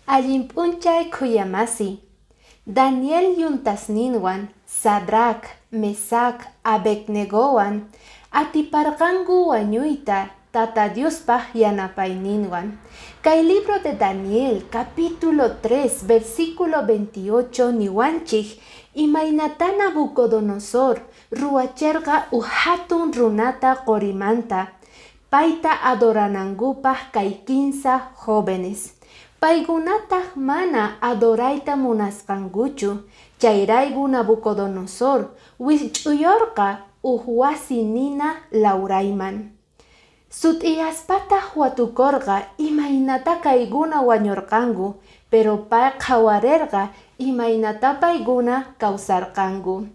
Allinp'unchay kuyamasi. Daniel yuntasninwan, Sadrach, Mesac, Abednegowan, atiparqanku wañuyta Tata Diospaj yanapayninwan. Kay libro de Daniel, capítulo 3, versículo 28 niwanchik, imaynata Nabucodonosor ruwacharqa hatun runata qorimanta, payta adoranankupak kay 15 jóvenes. Paykunataq mana adorayta munasqankuchu, chayrayku Nabucodonosor wich'uyorqa wasi nina lawrayman. Sut'iyaspataq watukorqa imaynata kayguna wañurqanku, pero pay qhawarirqa imaynata payguna kawsarqanku.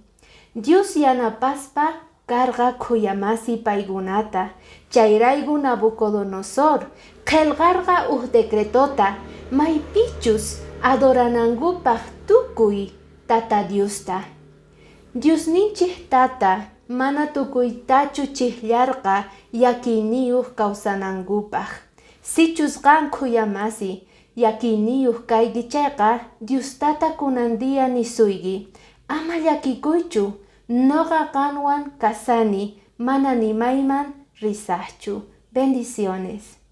Dios yanapaspa karqa kuyamasi paykunata, chayrayku Nabucodonosor qillqarqa decretota maypichus adoranankupak tukuy Tata Diosta. Diosninchik Tata mana tukuytachu chiklarqa yakiniyuq kawsanankupaq. Sichusqan kuyamasi, yakiniyuq kayki chayqa Diostata kunandiya nisuyki. Ama llakikuychu, noqa qanwan kasani, mana nimayman risaqchu. Bendiciones.